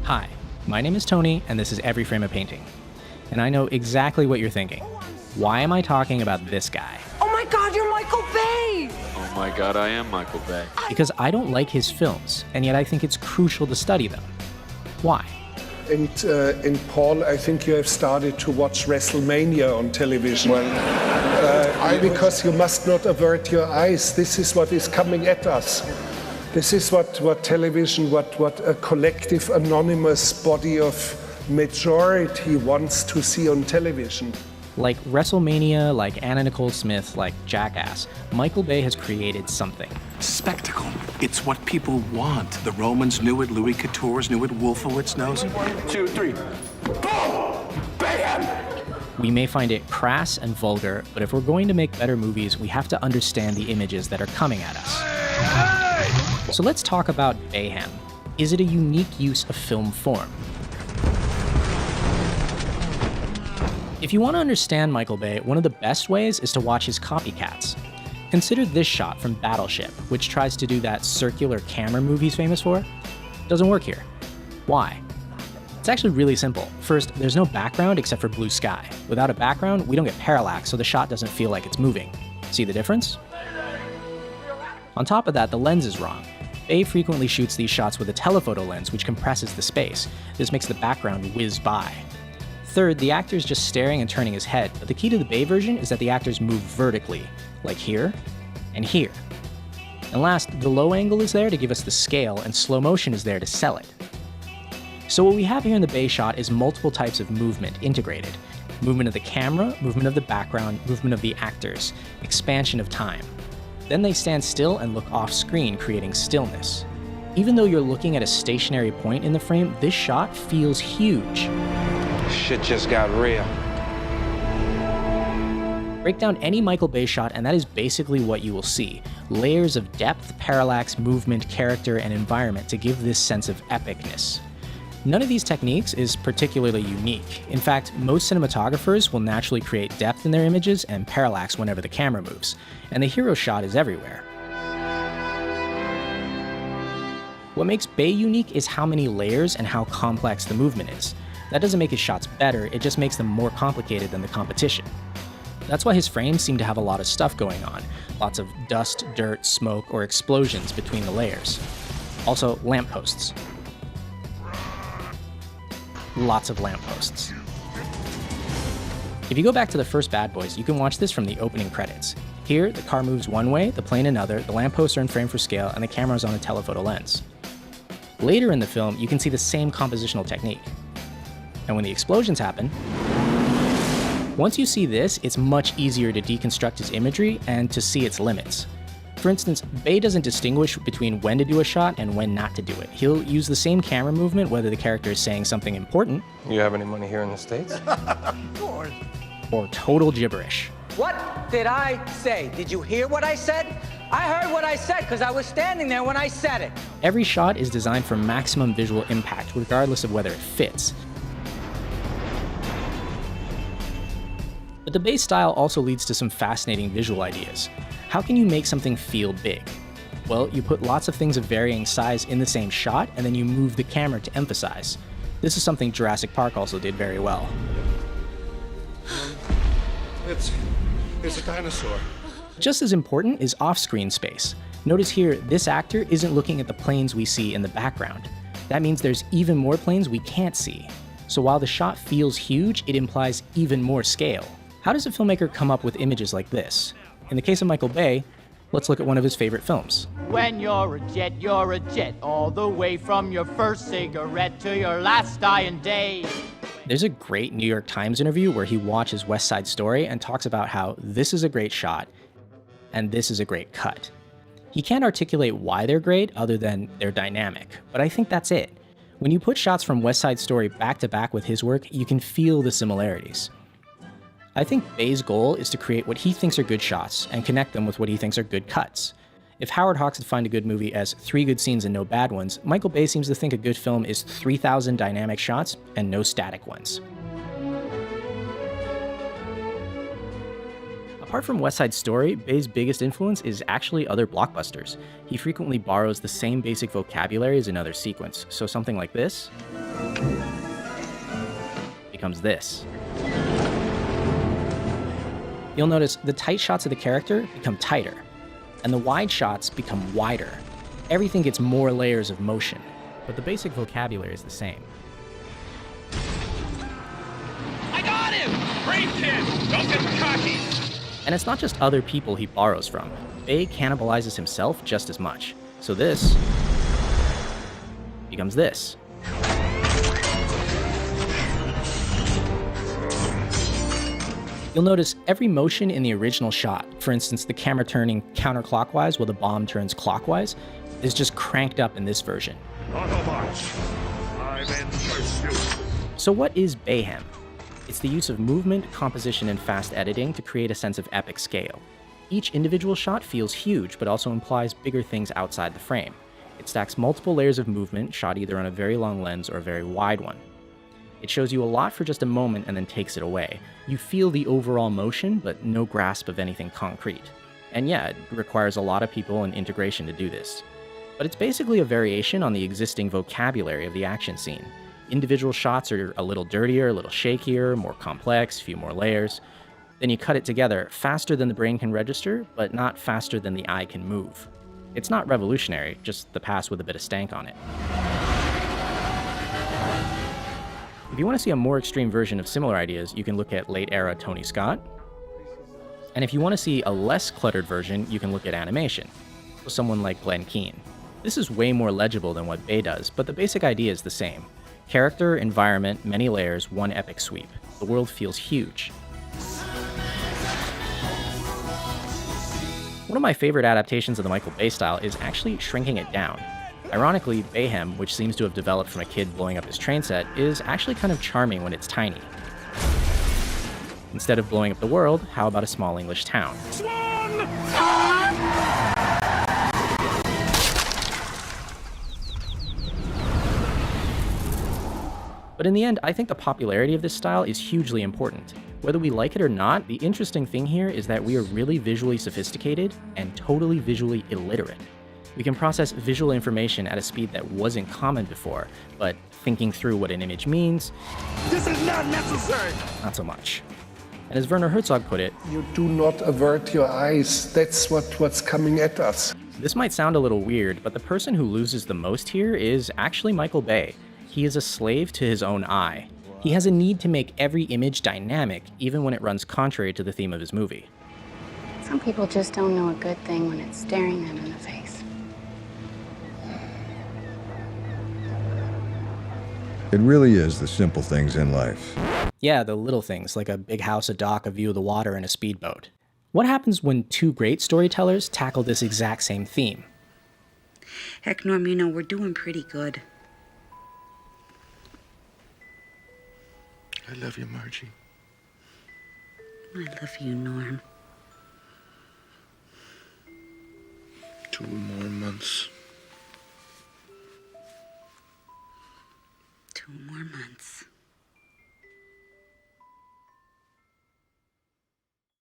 Hi, my name is Tony, and this is Every Frame a Painting. And I know exactly what you're thinking. Why am I talking about this guy? Oh my God, you're Michael Bay! Oh my God, I am Michael Bay. Because I don't like his films, and yet I think it's crucial to study them. Why? And Paul, I think you have started to watch WrestleMania on television. Because you must not avert your eyes. This is what is coming at us. This is what television, what a collective, anonymous body of majority wants to see on television. Like WrestleMania, like Anna Nicole Smith, like Jackass, Michael Bay has created something. Spectacle. It's what people want. The Romans knew it, Louis Couture's knew it, Wolfowitz knows it. 1, 2, 3. Boom! Bayhem! We may find it crass and vulgar, but if we're going to make better movies, we have to understand the images that are coming at us. So let's talk about Bayhem. Is it a unique use of film form? If you want to understand Michael Bay, one of the best ways is to watch his copycats. Consider this shot from Battleship, which tries to do that circular camera move he's famous for. It doesn't work here. Why? It's actually really simple. First, there's no background except for blue sky. Without a background, we don't get parallax, so the shot doesn't feel like it's moving. See the difference? On top of that, the lens is wrong. Bay frequently shoots these shots with a telephoto lens, which compresses the space. This makes the background whiz by. Third, the actor is just staring and turning his head, but the key to the Bay version is that the actors move vertically, like here and here. And last, the low angle is there to give us the scale, and slow motion is there to sell it. So what we have here in the Bay shot is multiple types of movement integrated. Movement of the camera, movement of the background, movement of the actors, expansion of time. Then they stand still and look off screen, creating stillness. Even though you're looking at a stationary point in the frame, this shot feels huge. Shit just got real. Break down any Michael Bay shot, and that is basically what you will see. Layers of depth, parallax, movement, character, and environment to give this sense of epicness. None of these techniques is particularly unique. In fact, most cinematographers will naturally create depth in their images and parallax whenever the camera moves, and the hero shot is everywhere. What makes Bay unique is how many layers and how complex the movement is. That doesn't make his shots better, it just makes them more complicated than the competition. That's why his frames seem to have a lot of stuff going on. Lots of dust, dirt, smoke, or explosions between the layers. Also, lampposts. Lots of lampposts. If you go back to the first Bad Boys, you can watch this from the opening credits. Here, the car moves one way, the plane another, the lampposts are in frame for scale, and the camera is on a telephoto lens. Later in the film, you can see the same compositional technique. And when the explosions happen, once you see this, it's much easier to deconstruct his imagery and to see its limits. For instance, Bay doesn't distinguish between when to do a shot and when not to do it. He'll use the same camera movement whether the character is saying something important. You have any money here in the States? Of course. Or total gibberish. What did I say? Did you hear what I said? I heard what I said because I was standing there when I said it. Every shot is designed for maximum visual impact, regardless of whether it fits. But the Bay style also leads to some fascinating visual ideas. How can you make something feel big? Well, you put lots of things of varying size in the same shot, and then you move the camera to emphasize. This is something Jurassic Park also did very well. It's a dinosaur. Just as important is off-screen space. Notice here, this actor isn't looking at the planes we see in the background. That means there's even more planes we can't see. So while the shot feels huge, it implies even more scale. How does a filmmaker come up with images like this? In the case of Michael Bay, let's look at one of his favorite films. When you're a jet, all the way from your first cigarette to your last dying day. There's a great New York Times interview where he watches West Side Story and talks about how this is a great shot and this is a great cut. He can't articulate why they're great other than they're dynamic, but I think that's it. When you put shots from West Side Story back to back with his work, you can feel the similarities. I think Bay's goal is to create what he thinks are good shots and connect them with what he thinks are good cuts. If Howard Hawks defined a good movie as 3 good scenes and no bad ones, Michael Bay seems to think a good film is 3,000 dynamic shots and no static ones. Apart from West Side Story, Bay's biggest influence is actually other blockbusters. He frequently borrows the same basic vocabulary as another sequence, so something like this becomes this. You'll notice the tight shots of the character become tighter, and the wide shots become wider. Everything gets more layers of motion, but the basic vocabulary is the same. I got him! Great kid! Don't get cocky! And it's not just other people he borrows from. Bay cannibalizes himself just as much. So this becomes this. You'll notice every motion in the original shot, for instance the camera turning counterclockwise while the bomb turns clockwise, is just cranked up in this version. Autobots, I'm in pursuit. So what is Bayhem? It's the use of movement, composition, and fast editing to create a sense of epic scale. Each individual shot feels huge, but also implies bigger things outside the frame. It stacks multiple layers of movement, shot either on a very long lens or a very wide one. It shows you a lot for just a moment and then takes it away. You feel the overall motion, but no grasp of anything concrete. And yeah, it requires a lot of people and integration to do this. But it's basically a variation on the existing vocabulary of the action scene. Individual shots are a little dirtier, a little shakier, more complex, few more layers. Then you cut it together faster than the brain can register, but not faster than the eye can move. It's not revolutionary, just the past with a bit of stank on it. If you want to see a more extreme version of similar ideas, you can look at late-era Tony Scott. And if you want to see a less cluttered version, you can look at animation, with someone like Glenn Keane. This is way more legible than what Bay does, but the basic idea is the same. Character, environment, many layers, one epic sweep. The world feels huge. One of my favorite adaptations of the Michael Bay style is actually shrinking it down. Ironically, Bayhem, which seems to have developed from a kid blowing up his train set, is actually kind of charming when it's tiny. Instead of blowing up the world, how about a small English town? But in the end, I think the popularity of this style is hugely important. Whether we like it or not, the interesting thing here is that we are really visually sophisticated and totally visually illiterate. We can process visual information at a speed that wasn't common before, but thinking through what an image means, This is not necessary! not so much. And as Werner Herzog put it, You do not avert your eyes. That's what's coming at us. this might sound a little weird, but the person who loses the most here is actually Michael Bay. He is a slave to his own eye. He has a need to make every image dynamic, even when it runs contrary to the theme of his movie. Some people just don't know a good thing when it's staring them in the face. It really is the simple things in life. Yeah, the little things, like a big house, a dock, a view of the water, and a speedboat. What happens when two great storytellers tackle this exact same theme? Heck, Norm, you know, we're doing pretty good. I love you, Margie. I love you, Norm. 2 more months. 2 more months.